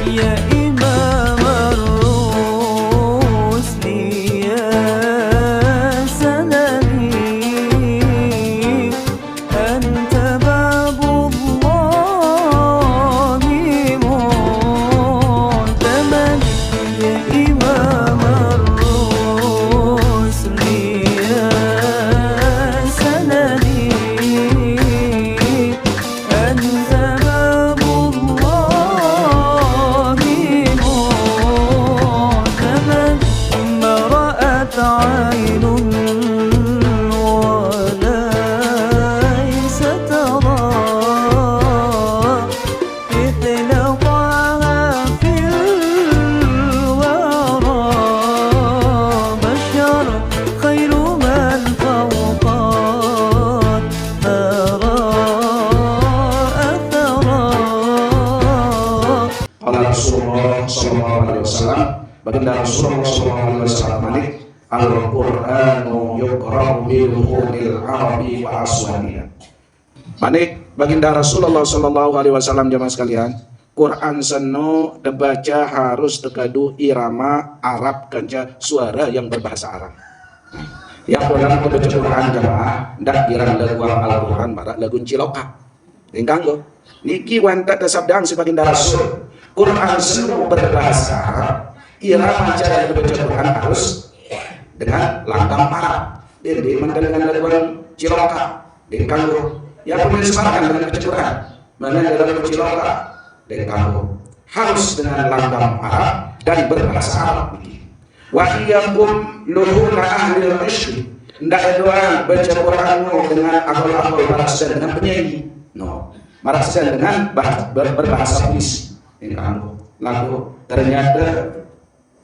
يا إمام الرسل يا سندي أنت باب الله معتمد يا إمام الرسل يا سندي أنت باب الله معتمد ما رأت عين وليس ترى مثل طه في الورى بشر خير من فوق الثرى أثرى. Qala Rasulullah sallallahu alaihi wasallam, baginda Rasulullah sallallahu alaihi wasallam malik, Al-Qur'anu yuqra'u bil lughil arabi wa aswaniha. Manik baginda Rasulullah sallallahu alaihi wasallam jamaah sekalian, Quran seno dibaca harus tekadu irama Arab kanca suara yang berbahasa Arab. Yang dalam membaca Quran jamaah ndak irang lagu Al-Quran marak lagu ciloka. Engkang go. Niki wanta tasabdang si baginda Rasul. Quran seno berbahasa Arab, irama cara membaca Quran harus dengan langgam Arab. Dan dengan lagu ciloka. Engkang go. Yang penulis semarkan dengan baca Quran. Mana dalam ciloka. Engkang go. Harus dengan langgam Arab dan berbahasa Arab. Wa iyyakum luhuna ahli al-ishq. Ndak doang baca Quran dengan akal-akal maras dan dengan penyanyi. No. Maras dan dengan berbahasa puisi. Lalu ternyata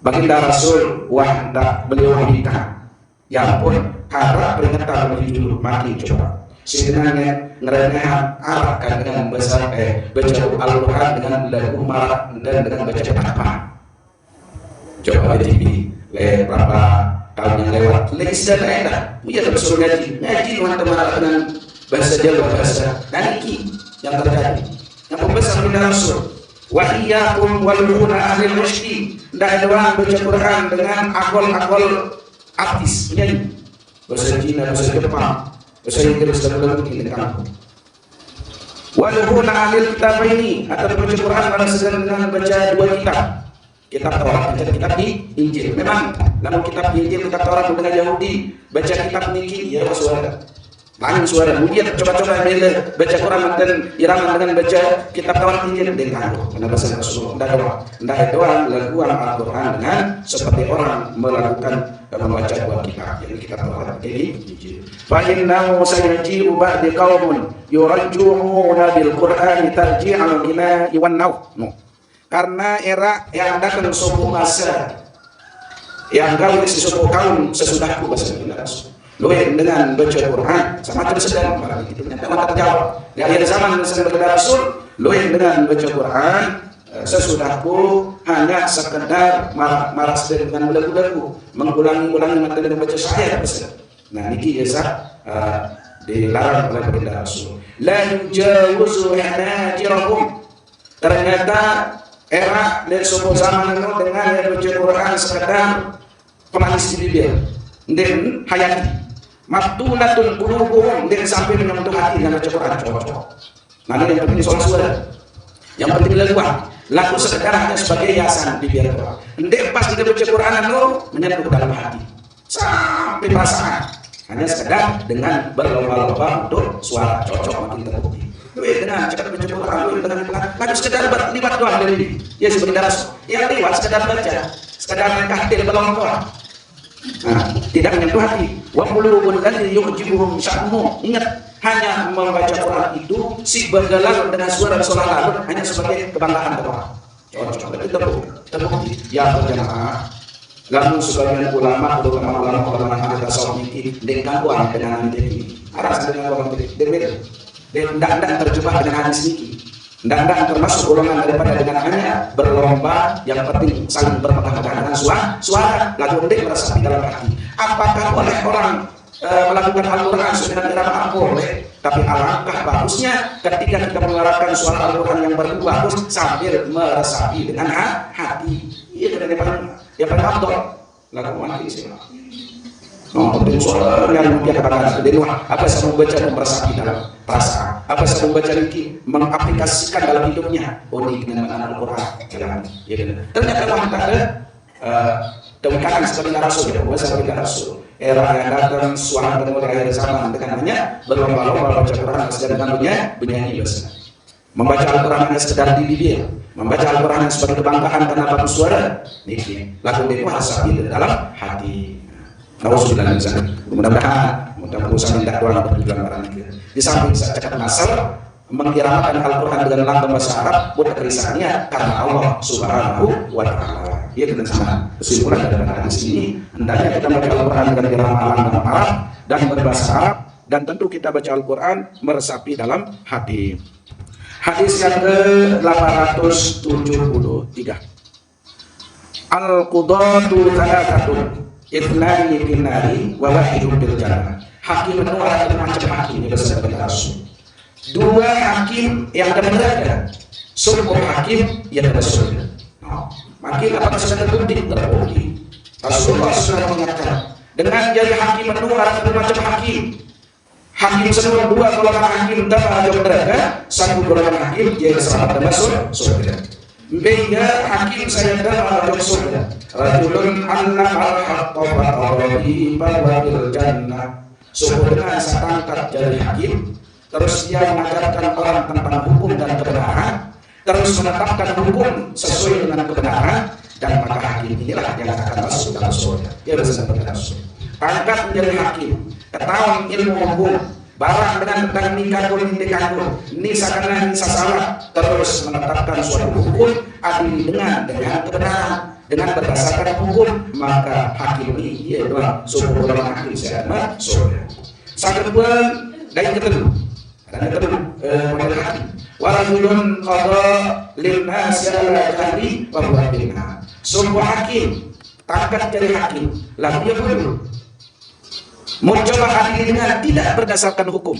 baginda Rasul wahda beliau nikah. Ya pun harap peringatan lebih dulu mati coba. Sebenarnya ngerenehan Arab kan dengan baca Al-Quran dengan lagu marak dan dengan baca apa? Coba TV berapa tahun yang lewat legis dan enak punya terus ngaji teman-teman dengan bahasa Jawa bahasa dan iki yang terjadi yang pembesar baginda Rasul wa iyyakum wal lughuna ahli al-ishqi. Ndak doang baca Quran dengan akol-akol artis penyanyi bahasa Cina, bahasa Jepang, bahasa Inggris dan lain-lain dengan wal lughuna ahli kitab ini atau baca Quran dengan baca dua kitab Taurat dan kitab Injil. Memang namun kitab Injil, kitab Taurat dengan Yahudi baca kitab niki ya suara main suara kemudian coba-coba baca Quran dan iraman dengan baca kitab Taurat Injil dengan karena bahasa Rasulullah ndak doang lagu Al-Quran dengan seperti orang melakukan membaca dua kitab yang kitab Taurat ini Injil. Fa innahu sayji'u ba'di qaumun yurajju'una bil Qur'ani tarji'al ghina wan naw. Karena era yang datang suku masa yang gaul si suku kaum sesudahku bahasa Indonesia. Luwih dengan baca Quran sama terus sedang itu ternyata terjawab. Di akhir zaman baginda Rasul luwih dengan baca Quran sesudahku hanya sekedar maras dengan lagu-lagu mengulangi materi dengan baca syair. Nah niki ya dilarang oleh baginda Rasul. La yujawizu hanajirahum. Ternyata era dan suku zaman itu dengan yang baca Quran sekedar pemanis di bibir dan hayati maftunatun qulubuhum dan sampai menyentuh hati dengan baca Quran cocok. Nah yang penting soal suara, yang penting lagu sekedar hanya sebagai hiasan di bibir. Ndek pas kita baca Quran itu menyentuh ke dalam hati sampai perasaan, hanya sekedar dengan berlomba-lomba untuk suara cocok makin terbukti. Dengan cakap baca Quran dengan lagu sekedar libat doang dari ini. Ya sebenarnya yang lewat sekedar baca, sekedar kahtil berlomba. Nah, tidak menyentuh hati. Wa qulubul ladzi yu'jibuhum sya'nuhum. Ingat, hanya membaca Quran itu si bergelar dengan suara lalu hanya sebagai kebanggaan orang. Cocok itu terbukti. Ya berjamaah. Lalu sebagian ulama ulama yang tasawuf ini dengan kuat dengan ini. Aras dengan orang ini. Dan tidak terjebak dengan hadis ini. Tidak termasuk golongan daripada dengan hanya berlomba yang penting saling berpegang dengan suara lagu penting merasa di dalam hati. Apakah oleh orang melakukan Al-Quran dengan irama boleh, tapi alangkah bagusnya ketika kita mengarahkan suara Al-Quran yang bagus sambil meresapi dengan hati. Iya, yang paling abdol lakukan itu. Penting suara yang dia katakan apa saya membaca dan meresapi dalam perasaan, apa saya membaca ini mengaplikasikan dalam hidupnya. Oh, ini dengan Al-Quran ya, ternyata wanita ada kewikaan seperti Rasul ya, seperti Rasul. Era yang datang suara dan mulai akhir zaman dengannya berlomba-lomba baca Quran sedang menyanyi biasa. Membaca Al-Quran hanya sekedar di bibir, membaca Al-Quran sebagai kebanggaan karena bagus suara. Ini lagu dewasa di dalam hati. Nauzubillah min dzalik. Mudah-mudahan usaha tidak doang bertujuan barang itu. Di samping saya cakap masalah mengiramakan Al-Quran dengan langgam bahasa Arab buat kerisahnya karena Allah Subhanahu wa Ta'ala. Ia kita sama kesimpulan dari hadis ini, hendaknya kita baca Al-Quran dengan irama langgam Arab dan berbahasa Arab, dan tentu kita baca Al-Quran meresapi dalam hati. Hadis yang ke-873. Al-qudatu thalathatun ithnani fin nari wa wahidun bil jannah. Hakim itu ada macam hakim yang bersama Rasul. Dua hakim yang ada neraka, sebuah hakim yang ada surga. Makin apakah sudah terbukti? Terbukti. Rasulullah sudah mengatakan dengan jadi hakim menua ada macam hakim. Hakim semua dua golongan hakim dan ada neraka, satu golongan hakim yang selamat dan masuk surga. Beda hakim saya dan ada surga. Rajulun allama al-haqqa wa bil jannah. Sebenarnya setangkat jadi hakim, terus dia mengajarkan orang tentang hukum dan kebenaran, terus menetapkan hukum sesuai dengan kebenaran, dan maka hakim inilah yang akan masuk dalam surga. Dia bersama dengan surga. Angkat menjadi hakim, ketahuan ilmu hukum, barang dengan nikah ini seakan-akan salah, terus menetapkan suatu hukum adil dengan kebenaran, dengan berdasarkan hukum, maka hakim ini ia adalah sebuah golongan hakim sejati surga. Satu bulan dan ketemu. Dan ketemu pada hakim. Warajulun qada linnas ala jahri wa huwa bina. Sebuah hakim tangkat jadi hakim, lalu dia bodoh. Mencoba adil dengan tidak berdasarkan hukum.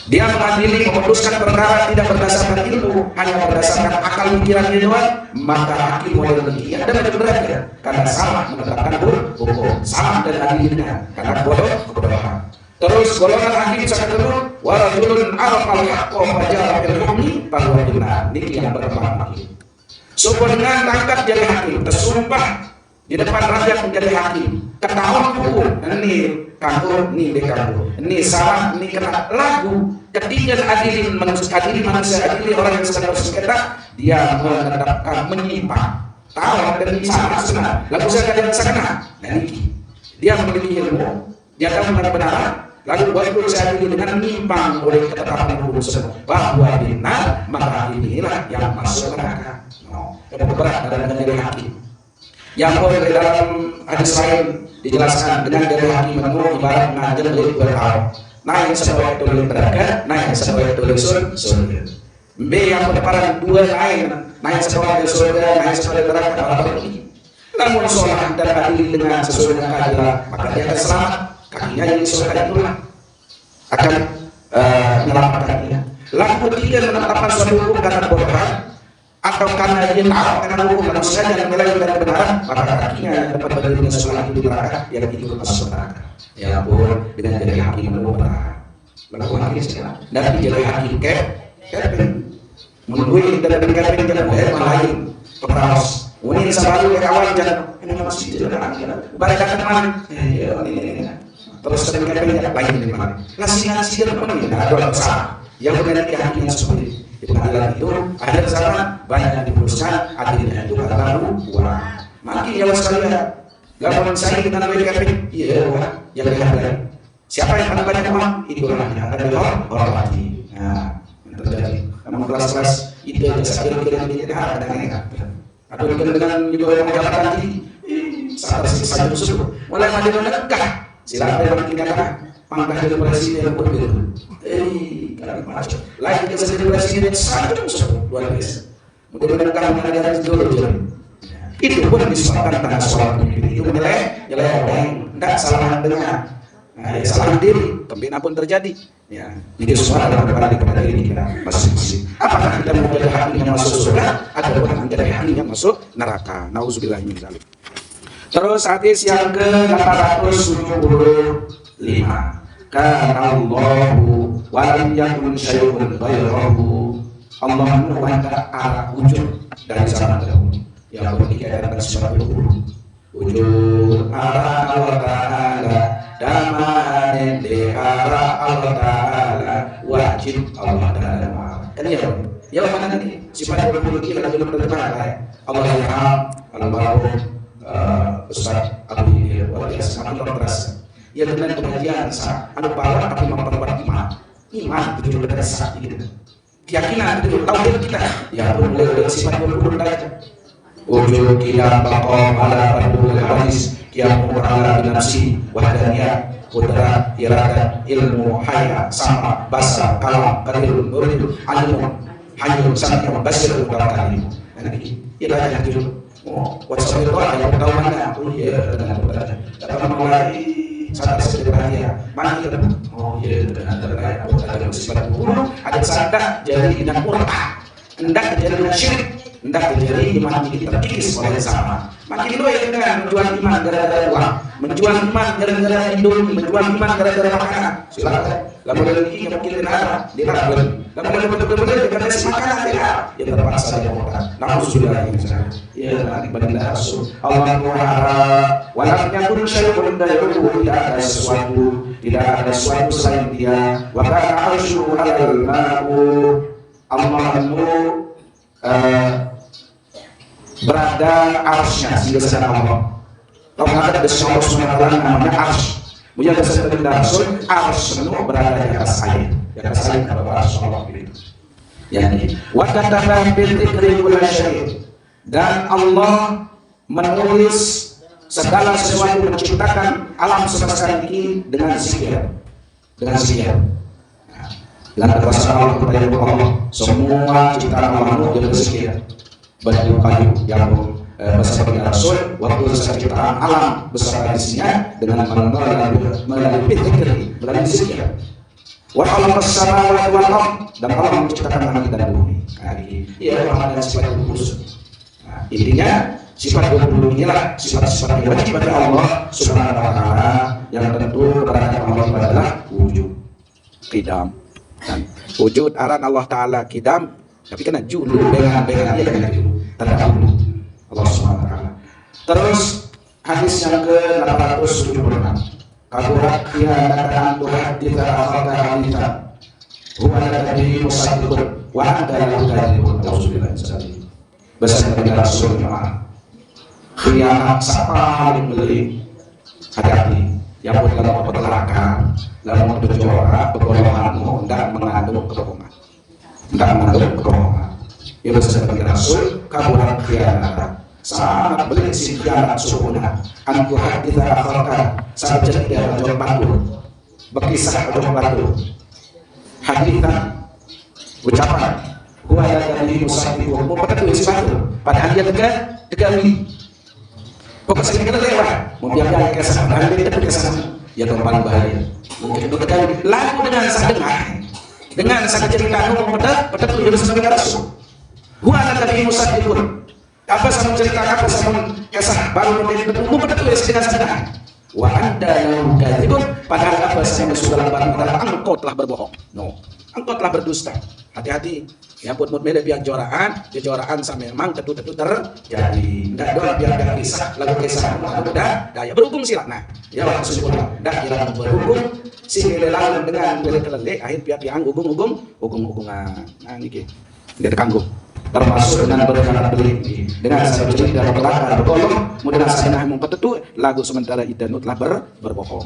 Dia mengadili, memutuskan perkara tidak berdasarkan ilmu, hanya berdasarkan akal pikirannya doang, maka hakim boleh demikian dan ada beratnya karena salah menetapkan hukum, salah dan adilnya karena kebodohan. Terus golongan hakim sangat kedua, warajulun arafal haqqa fajara bil hukmi fahuwa benar. Ini yang berkembang hakim. Sumpah dengan tangkat jadi hakim, tersumpah di depan rakyat menjadi hakim, ketahuan hukum, ini kantor, ini kantor, ini salah, ini kena lagu. Ketika adili manusia, adili orang yang sedang bersengketa, dia menetapkan menyimpang, tahu dan salah sebenarnya. Lalu saya kalian kena, dan ini dia memiliki ilmu, dia tahu dengan kebenaran. Lalu baru saya adili dengan menyimpang oleh ketetapan hukum tersebut bahwa benar, maka inilah yang masuk neraka. Yang berat dalam menjadi hakim. Yang boleh dalam hadis lain dijelaskan dengan dari hakim menurut ibarat mengajar oleh dua tahun. Naik sesuai tulis neraka, naik sesuai tulis surga. B yang berdepan dua naik sesuai surga, naik sesuai neraka apa ini. Namun sholat dan adil dengan sesuai dengan keadilan, maka dia akan selamat. Kakinya yang surga itulah akan menyelamatkannya. Lalu ketiga menetapkan suatu hukum karena kebodohan atau karena dia tahu karena hukum manusia yang menilai dari kebenaran, maka kakinya yang dapat berdiri sesuai itu di neraka, yang itu masuk neraka. Ya pun dengan jadi hakim melakukan hakim dan jadi hakim keping menunggu dan keping jalan lain pengawas. Ini selalu kawan jangan ini masih tidak ada. Balik ke mana? Ini terus keping lain di mana? Nasi dan mana? Ada salah. Yang benar di hakim yang seperti di pengadilan itu ada kesalahan banyak yang diputuskan adilnya itu karena uang. Makin ya sekalian. Gampang saya dengan WKP, iya, yang dihargai. Siapa yang akan banyak uang? Itulah yang akan dihormati. Nah, terjadi. Namun kelas-kelas itu jasa kira-kira kita ada dengan atau dengan juga yang jabatan tinggi. Saat saja tersebut, mulai mandi menegak. Silakan yang tinggalkan pangkat dari presiden berbeda. Macam lain kita jadi presiden saja tersebut luar biasa. Mudah-mudahan kamu ada dulu. Itu pun disebabkan karena sholat itu menilai orang tidak salah dengan Nah, salah diri, pembina pun terjadi. Ya, ini semua adalah kembali kepada diri kita masing-masing. Apakah kita mau menjadi hatinya masuk surga atau menjadi hatinya masuk neraka? Nauzubillah min dzalik. Terus hadis yang ke-875. Kana Allahu wa lam yakun syai'un ghayrahu. Allah menuangkan arah wujud dari zaman dahulu. Yang berkaitan dengan sifat wujud arah Allah Ta'ala damanen di arah Allah Ta'ala wajib Allah Ta'ala. Kan ya mana ini sifat wujud kita belum terjemah. Allah Ta'ala Al-Baro Ustaz Abu Hidayah wa biasa makin terasa. Ya dengan pengajian anu bawa tapi memperkuat iman itu juga terasa gitu. Keyakinan itu tauhid kita ya boleh sifat wujud aja. Wujud kita baqam ala fardul hadis qiyam ala binafsi wahdaniyah qudrat iradat ilmu haya sama basar kalam qadirun nuridun alimun hayyun sami'un basirun kalim. Nanti ya banyak itu. Oh, WhatsApp itu yang tahu mana? Oh iya, dengan benar. Dapat mulai saat sebenarnya mana kita? Oh iya, dengan terkait ada sifat buruk, ada sadar jadi tidak murtad, hendak jadi syirik, hendak jadi iman kita terkikis oleh sama. Makin doa dengan menjual iman gara-gara uang, menjual iman gara-gara indomie, menjual iman gara-gara makanan. Silakan. Lalu lagi yang mungkin ada di lalu. Lalu betul-betul dengan makanan ya terpaksa dia murtad. Nauzubillah min dzalik. Ya ibadillah rasul. Allah Ta'ala walamnya pun syai'un ghayruhu, tidak ada sesuatu selain dia. Wa kana arsyu 'alal ma'u. Allah berada arsy-Nya sehingga sedang Allah. Kalau ada Allah SWT namanya arsy. Punya dasar dari Rasul arsy berada di atas air. Di atas air kalau arsy Allah itu. Yani wa kataba bil dzikri kull syai'. Dan Allah menulis segala sesuatu, menciptakan alam semesta ini dengan zikir. Dengan zikir. Dengan kuasa Allah kepada Allah, semua ciptaan Allah dengan zikir. Baju kayu yang bersama dengan Rasul waktu ciptaan alam beserta isinya dengan melalui zikir, melalui zikir. Wa khalaqa as-samawati wal ardh, dan Allah menciptakan langit dan bumi. Ia adalah sifat khusus. Intinya sifat 20 inilah sifat-sifat yang wajib bagi Allah Subhanahu wa Ta'ala, yang tentu keberadaan Allah adalah wujud, qidam. Dan wujud aran Allah Ta'ala qidam, tapi kena julu dengan dia dengan julu terdahulu Allah Subhanahu wa Ta'ala. Terus hadis yang ke-876. Kaburat khianatan tuhadditha akhaka hadithan huwa alladhi musaddiqun wa anta lahu kadhibun. Auzubillahi min dzalik. Bersama dengan Rasulullah. Khianat paling beli hati-hati. Yang pun dalam petelakan, dalam berjora, kebohonganmu tidak mengandung kebohongan. Tidak mengandung kebohongan. Ya bersama dengan Rasul, kaburat khianatan. Sangat beli si khianat suhuna. Anku haditha akhaka saat cerita ojok batu. Berkisah ojok batu. Hadithan ucapan. Gua ada dari musafir, mau pakai tulis batu. Padahal dia tegak pokoknya kita lewat. Mau biarkan kesana, dan dia tetap kesana. Ya paling bahaya. Mungkin itu tegak lagu dengan dengan sangat cerita ngomong petak itu bisa sebagai Rasul. Gua ada dari musafir. Apa sama cerita apa sama kisah baru mau petak tulis dengan sadar. Wa anda lahu kadhibun, padahal apa sama sudah barang engkau telah berbohong. No, engkau telah berdusta. Hati-hati. Ya buat media biar kejuaraan sama memang tentu terjadi. Nggak doang biar kisah lagu kisah mudah daya berhukum sila. Nah, ya langsung dah kira berhukum si lalu dengan kelele akhir pihak yang hukum-hukuman. Nah ini dia kanggung. Termasuk dengan berjalan beli dengan saya cerita belakang berbolong kemudian saya mempetetu lagu sementara idanu telah berbohong.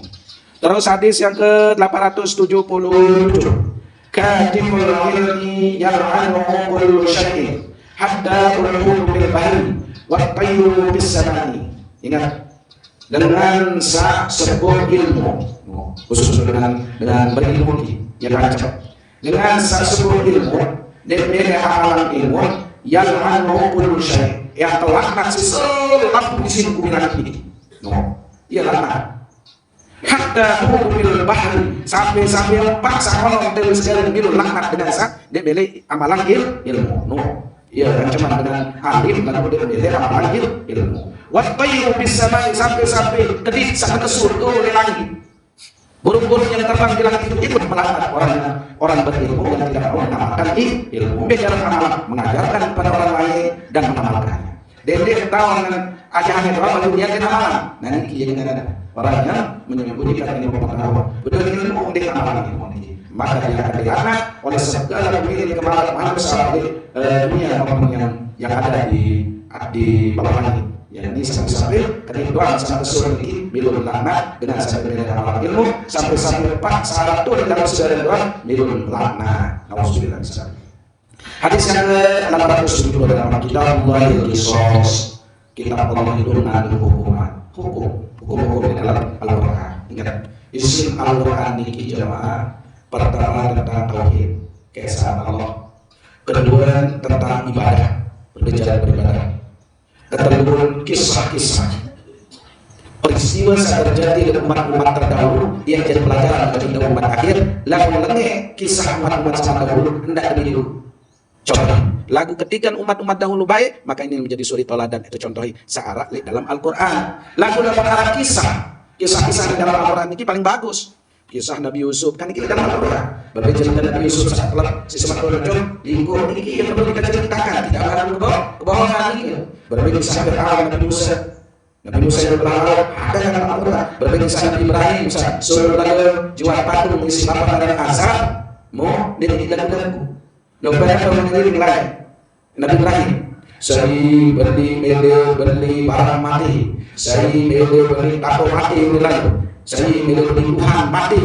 Terus hadis yang ke-877. Kadimul ilmi yar'anuhu kullu syai'in hatta ulul bil bahri wa tayru bis samani. Ingat, dengan sebuah ilmu khusus dengan berilmu yang rancang, dengan sebuah ilmu dan alam ilmu yar'anuhu kullu syai', yang telah nasi seluruh isi buku ini. Ia laknat. hatta hurufil bahri, sampai paksa orang terus sekali milu laknat dengan dia beli amalan ilmu ya ancaman dengan alim lalu dia beli amalan ilmu wat tayru bis samai, sampai kedip sangat kesur oleh langit. Burung-burung yang terbang di langit itu ikut melaknat orang berilmu yang tidak mau mengamalkan ilmu. Dia jarang amal mengajarkan kepada orang lain dan mengamalkannya. Dan dia tahu dengan ajaran itu apa dia kena amalan. Nah ini dengan orang yang menyembunyikan ilmu pengetahuan. Betul ilmu dia amalan ilmu ini. Maka dia akan dilaknat oleh segala pemilik kemaluan manusia di dunia maupun yang ada di bawah langit. Ya ini sampai kerinduan sampai surah ini milun laknat dengan sampai dengan amal ilmu sampai pak satu di dalam saudara doa milun laknat. Nauzubillah. Hadis yang ke-672 dalam kitab Allahil Qisas, kitab Allah itu mengandung hukum di dalam Al-Quran. Ingat, isim Al-Quran ini jemaah pertama tentang tauhid, keesaan Allah, kedua tentang ibadah, berbicara beribadah. Keteluruhan kisah-kisah peristiwa saat terjadi di umat-umat terdahulu yang jadi pelajaran bagi umat akhir. Lagu lenge kisah umat-umat sama dahulu hendak dulu contoh lagu ketikan umat-umat dahulu baik, maka ini menjadi suri toladan itu contohi searah dalam Al-Quran. Lagu dalam arah kisah-kisah di dalam Al-Quran ini paling bagus. Kisah Nabi Yusuf kan ini dalam Al-Quran. Berbicara tentang Nabi Yusuf setelah si semak berjum lingkup ini yang perlu kita ceritakan, tidak akan kebohongan ini. Berbicara kisah Fir'aun Nabi Musa yang berlalu ada dalam Al-Quran. Berbicara kisah Nabi Ibrahim suruh lalu jual patung mengisi lapar dan azab mau diri lagu-lagu. Lepas itu mengirim lagi Nabi Ibrahim. Saya beli barang mati. Saya beli tato mati lalu. Saya beli Tuhan mati.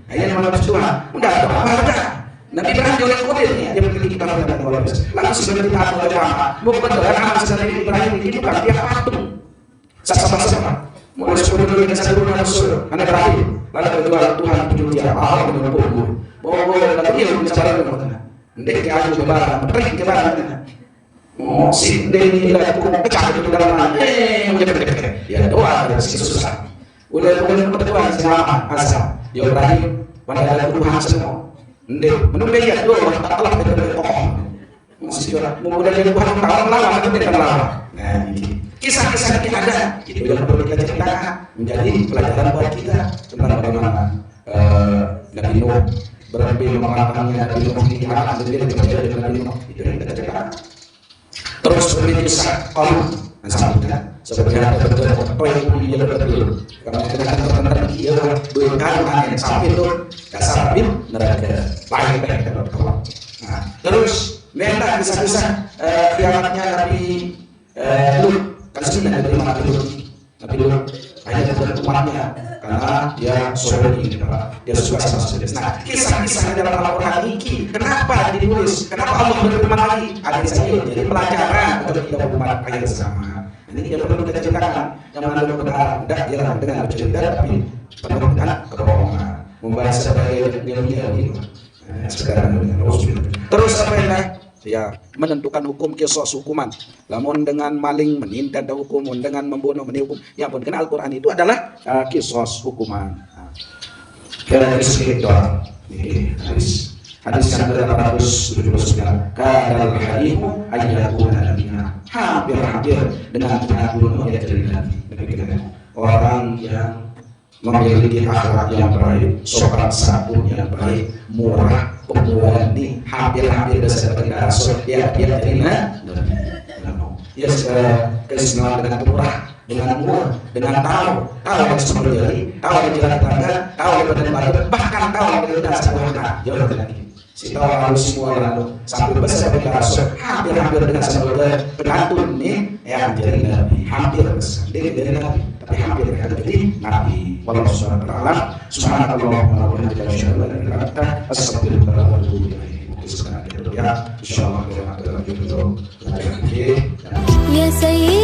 Ayat malam Tuhan. Enggak ada apa-apa. Nabi Ibrahim oleh kodenya dia memiliki kitab dan luar biasa. Lalu sebenarnya tato agama. Bukan amal Nabi Ibrahim itu bukan dia patung. Sama-sama. Mulai sepuluh dulu dengan satu bulan Rasul. Anak Ibrahim. Lalu berjual Tuhan tujuh dia. Allah menurutku. Bahwa lalu dia bisa barang. Ndek ke aku kebaran, pergi ke baran. Oh, si Deni lah aku pecah di dalam mana? Ya doa dari si susah. Udah berdoa selama asal. Ya Ibrahim, pada Tuhan semua. Ndek menunggu dia doa Allah dari tokoh. Masih curah. Mudah dia Tuhan tahun lama itu tidak lama. Nah, kisah-kisah yang ada itu yang perlu kita ceritakan menjadi pelajaran buat kita tentang bagaimana Nabi Nuh berlebih mengatakannya Nabi Nuh ini akan sendiri berbeda dengan Nabi Nuh itu yang kita ceritakan. Terus seperti kisah Qarun dan selanjutnya seperti ada betul yang dia betul karena kita tertentu dia berikan angin sampai itu dasar bin neraka lain baik. Nah terus minta kisah-kisah khianatnya Nabi Lut kan sudah dari mana Nabi Lut hanya dari umatnya karena dia sorry dia suka sama saudara. Nah kisah-kisah dalam Al-Quran ini kenapa ditulis? Kenapa Allah berfirman lagi? Ada kisah ini jadi pelajaran untuk kita umat ayat sesama. Ini yang perlu kita ceritakan. Jangan ada benar tidak jalan dengan bercerita tapi penuh dengan kebohongan. Membahas sebagai dunia ini. Sekarang terus apa yang ya menentukan hukum kisos hukuman. Lamun dengan maling menindak ada hukum, dengan membunuh menihukum. Ya pun kena Al-Quran itu adalah kisos hukuman. Hadis yang ke-879 kadal halimu ayyakuna nabiyya. Hampir dengan bunuh ya jadi nabi. Orang yang memiliki akhlak yang baik, sopan santun yang baik, murah, pemurani, hampir-hampir dasar dari Rasul ya dia terima. Ya keistimewaan dengan murah, dengan tahu yang semua jadi, tahu yang jalan tangga, tahu yang benar-benar, bahkan tahu yang benar sempurna. Jauh lagi. Si tahu harus semua lalu sampai besar dari Rasul, hampir-hampir dengan semua penantun ini yang menjadi nabi, hampir besar dari nabi, tapi hampir menjadi nabi. Wallahu subhanahu wa ta'ala subhanakallahumma wa bihamdika asyhadu an la ilaha illa anta astaghfiruka wa atubu ilaik. Insyaallah kita lanjut. Ya Sayyid